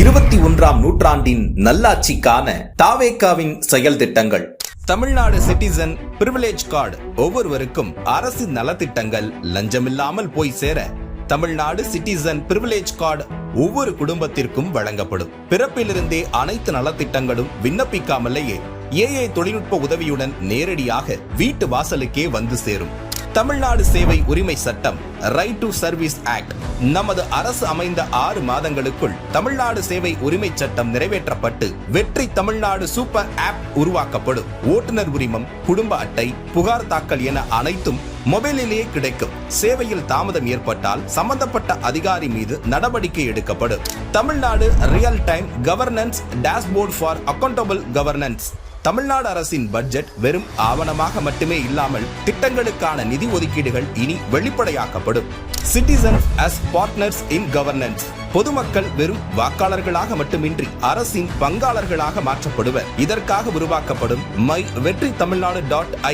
21ஆம் நூற்றாண்டின் நல்லாட்சிக்கான தாவேகாவின் செயல் திட்டங்கள். தமிழ்நாடு சிட்டிசன் பிரிவிலேஜ் கார்டு ஒவ்வொருவருக்கும் அரசு நலத்திட்டங்கள் லஞ்சமில்லாமல் போய் சேர தமிழ்நாடு சிட்டிசன் பிரிவிலேஜ் கார்டு ஒவ்வொரு குடும்பத்திற்கும் வழங்கப்படும். பிறப்பிலிருந்தே அனைத்து நலத்திட்டங்களும் விண்ணப்பிக்காமலேயே ஏஐ தொழில்நுட்ப உதவியுடன் நேரடியாக வீட்டு வாசலுக்கே வந்து சேரும். தமிழ்நாடு சேவை உரிமை சட்டம் ரைட் டு சர்வீஸ் ஆக்ட் நமது அரசு அமைந்த 6 மாதங்களுக்குள் தமிழ்நாடு சேவை உரிமை சட்டம் நிறைவேற்றப்பட்டு வெற்றி தமிழ்நாடு சூப்பர் ஆப் உருவாக்கப்படும். ஓட்டுநர் உரிமம், குடும்ப அட்டை, புகார் தாக்கல் என அனைத்தும் மொபைலிலேயே கிடைக்கும். சேவையில் தாமதம் ஏற்பட்டால் சம்பந்தப்பட்ட அதிகாரி மீது நடவடிக்கை எடுக்கப்படும். Tamil Nadu real time governance dashboard for accountable governance. Tamil Nadu அரசின் பட்ஜெட் வெறும் ஆவணமாக மட்டுமே இல்லாமல் திட்டங்களுக்கான நிதி ஒதுக்கீடுகள் இனி வெளிப்படையாக்கப்படும். Citizen as partners in governance. பொதுமக்கள் வெறும் வாக்காளர்களாக மட்டுமின்றி அரசின் பங்காளர்களாக மாற்றப்படுவர். இதற்காக உருவாக்கப்படும் மை வெற்றி தமிழ்நாடு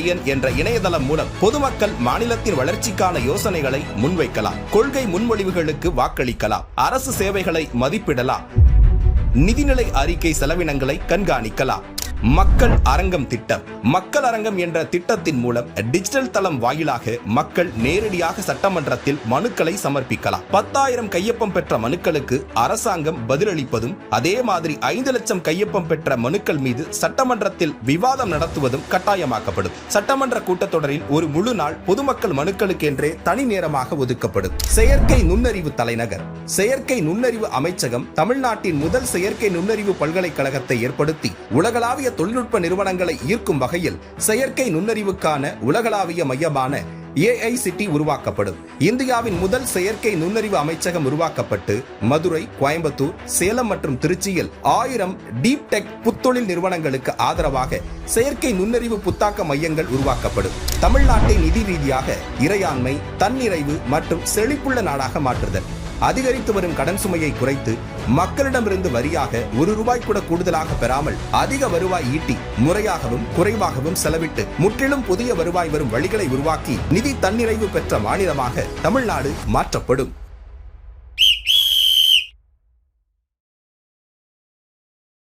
.in என்ற இணையதளம் மூலம் பொதுமக்கள் மாநிலத்தின் வளர்ச்சிக்கான யோசனைகளை முன்வைக்கலாம், கொள்கை முன்மொழிவுகளுக்கு வாக்களிக்கலாம், அரசு சேவைகளை மதிப்பிடலாம், நிதிநிலை அறிக்கை செலவினங்களை கண்காணிக்கலாம். மக்கள் அரங்கம் திட்டம். மக்கள் அரங்கம் என்ற திட்டத்தின் மூலம் டிஜிட்டல் தளம் வாயிலாக மக்கள் நேரடியாக சட்டமன்றத்தில் மனுக்களை சமர்ப்பிக்கலாம். 10,000 கையொப்பம் பெற்ற மனுக்களுக்கு அரசாங்கம் பதிலளிப்பதும், அதே மாதிரி 5 லட்சம் கையொப்பம் பெற்ற மனுக்கள் மீது சட்டமன்றத்தில் விவாதம் நடத்துவதும் கட்டாயமாக்கப்படும். சட்டமன்ற கூட்டத்தொடரில் ஒரு முழு நாள் பொதுமக்கள் மனுக்களுக்கு என்றே தனி நேரமாக ஒதுக்கப்படும். செயற்கை நுண்ணறிவு தலைநகர். செயற்கை நுண்ணறிவு அமைச்சகம் தமிழ்நாட்டின் முதல் செயற்கை நுண்ணறிவு பல்கலைக்கழகத்தை ஏற்படுத்தி உலகளாவிய தொழில்நுட்ப நிறுவனங்களை ஈர்க்கும் வகையில் செயற்கை நுண்ணறிவுக்கான உலகளாவிய மையமான AICT உருவாக்கப்படும். இந்தியாவின் முதல் செயற்கை நுண்ணறிவு அமைச்சகம் உருவாக்கப்பட்டு மதுரை, கோயம்புத்தூர், சேலம் மற்றும் திருச்சியில் 1000 டீப் டெக் புத்தொழில் நிறுவனங்களுக்கு ஆதரவாக செயற்கை நுண்ணறிவு புத்தாக்க மையங்கள் உருவாக்கப்படும். தமிழ்நாட்டை நிதி ரீதியாக இறையாண்மை, தன்னிறைவு மற்றும் செழிப்புள்ள நாடாக மாற்றுதல். அதிகரித்து வரும் கடன் சுமையை குறைத்து மக்களிடமிருந்து வரியாக ₹1 கூட கூடுதலாக பெறாமல் அதிக வருவாய் ஈட்டி முறையாகவும் குறைவாகவும் செலவிட்டு முற்றிலும் புதிய வருவாய் வரும் வழிகளை உருவாக்கி நிதி தன்னிறைவு பெற்ற மாநிலமாக தமிழ்நாடு மாற்றப்படும்.